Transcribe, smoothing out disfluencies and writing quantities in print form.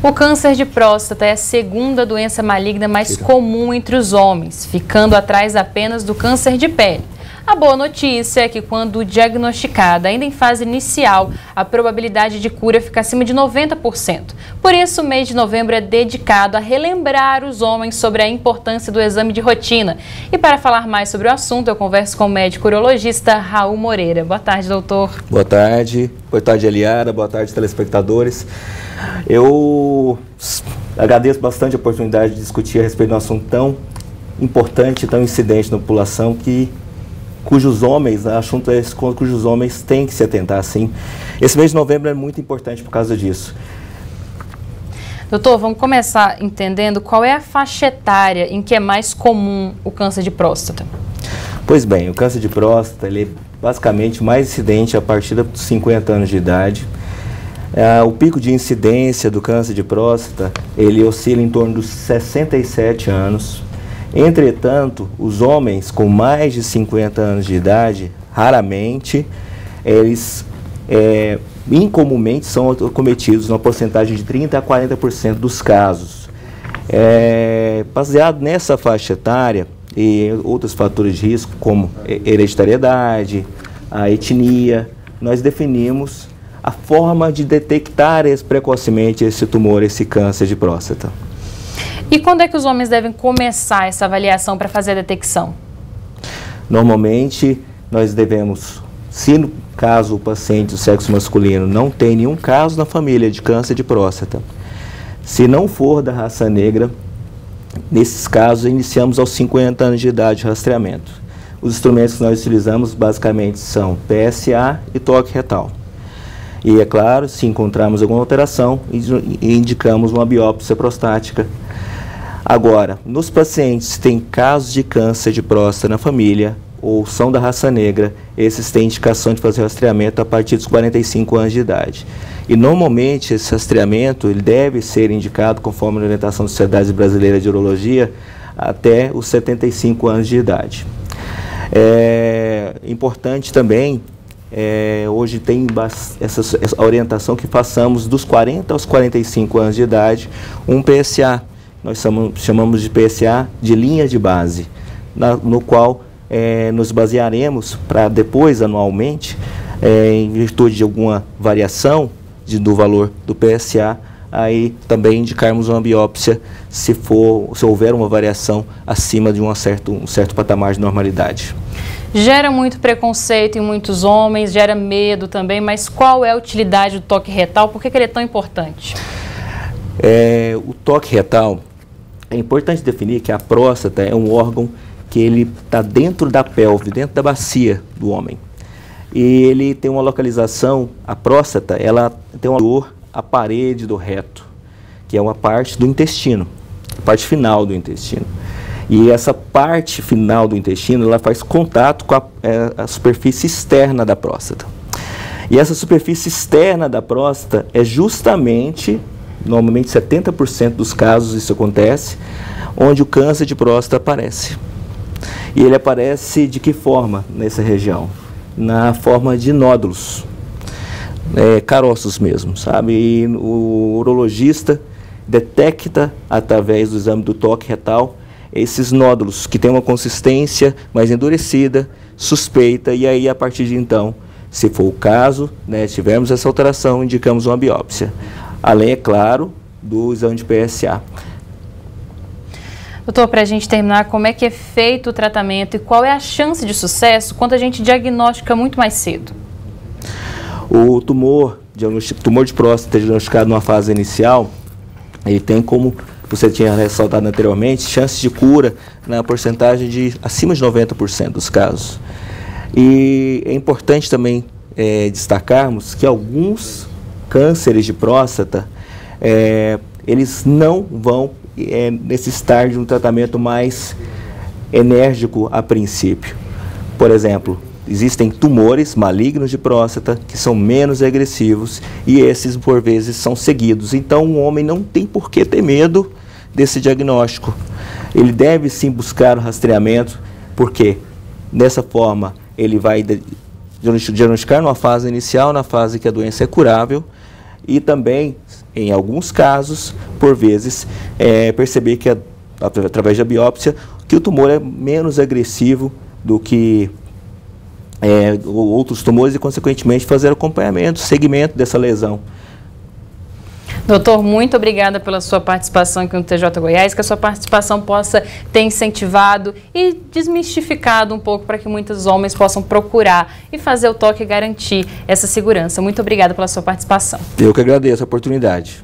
O câncer de próstata é a segunda doença maligna mais comum entre os homens, ficando atrás apenas do câncer de pele. A boa notícia é que, quando diagnosticada ainda em fase inicial, a probabilidade de cura fica acima de 90%. Por isso, o mês de novembro é dedicado a relembrar os homens sobre a importância do exame de rotina. E para falar mais sobre o assunto, eu converso com o médico urologista Raul Moreira. Boa tarde, doutor. Boa tarde, Eliara, boa tarde, telespectadores. Eu agradeço bastante a oportunidade de discutir a respeito de um assunto tão importante, tão incidente na população, cujos homens têm que se atentar, sim. Esse mês de novembro é muito importante por causa disso. Doutor, vamos começar entendendo qual é a faixa etária em que é mais comum o câncer de próstata. Pois bem, o câncer de próstata ele é basicamente mais incidente a partir dos 50 anos de idade. O pico de incidência do câncer de próstata, ele oscila em torno dos 67 anos. Entretanto, os homens com mais de 50 anos de idade, raramente, eles incomumente são acometidos numa porcentagem de 30% a 40% dos casos. Baseado nessa faixa etária e outros fatores de risco, como hereditariedade, a etnia, nós definimos a forma de detectar precocemente esse tumor, esse câncer de próstata. E quando é que os homens devem começar essa avaliação para fazer a detecção? Normalmente, nós devemos, se no caso o paciente do sexo masculino não tem nenhum caso na família de câncer de próstata, se não for da raça negra, nesses casos iniciamos aos 50 anos de idade o rastreamento. Os instrumentos que nós utilizamos basicamente são PSA e toque retal. E é claro, se encontrarmos alguma alteração, indicamos uma biópsia prostática. Agora, nos pacientes que têm casos de câncer de próstata na família ou são da raça negra, esses têm indicação de fazer rastreamento a partir dos 45 anos de idade. E normalmente esse rastreamento ele deve ser indicado, conforme a orientação da Sociedade Brasileira de Urologia, até os 75 anos de idade. É importante também, hoje tem essa orientação que façamos dos 40 aos 45 anos de idade um PSA. Nós chamamos de PSA de linha de base, no qual nos basearemos para depois, anualmente, em virtude de alguma variação do valor do PSA, aí também indicarmos uma biópsia se houver uma variação acima de um certo patamar de normalidade. Gera muito preconceito em muitos homens, gera medo também, mas qual é a utilidade do toque retal? Por que ele é tão importante? O toque retal, é importante definir que a próstata é um órgão que ele está dentro da pelve, dentro da bacia do homem. E ele tem uma localização, a próstata, ela tem uma dor à parede do reto, que é uma parte do intestino, a parte final do intestino. E essa parte final do intestino, ela faz contato com a superfície externa da próstata. E essa superfície externa da próstata é justamente, normalmente 70% dos casos isso acontece, onde o câncer de próstata aparece. E ele aparece de que forma nessa região? Na forma de nódulos, caroços mesmo, sabe? E o urologista detecta, através do exame do toque retal, esses nódulos que têm uma consistência mais endurecida, suspeita, e aí a partir de então, se for o caso, tivermos essa alteração, indicamos uma biópsia. Além, é claro, do exame de PSA. Doutor, para a gente terminar, como é que é feito o tratamento e qual é a chance de sucesso quando a gente diagnostica muito mais cedo? O tumor de próstata diagnosticado numa fase inicial, ele tem, como você tinha ressaltado anteriormente, chances de cura na porcentagem de acima de 90% dos casos. E é importante também destacarmos que alguns cânceres de próstata, eles não vão necessitar de um tratamento mais enérgico a princípio. Por exemplo, existem tumores malignos de próstata que são menos agressivos e esses, por vezes, são seguidos. Então, o homem não tem por que ter medo desse diagnóstico. Ele deve sim buscar o rastreamento, porque dessa forma ele vai diagnosticar numa fase inicial, na fase que a doença é curável, e também em alguns casos, por vezes, perceber que, através da biópsia, que o tumor é menos agressivo do que outros tumores e, consequentemente, fazer acompanhamento, segmento dessa lesão. Doutor, muito obrigada pela sua participação aqui no TJ Goiás, que a sua participação possa ter incentivado e desmistificado um pouco para que muitos homens possam procurar e fazer o toque e garantir essa segurança. Muito obrigada pela sua participação. Eu que agradeço a oportunidade.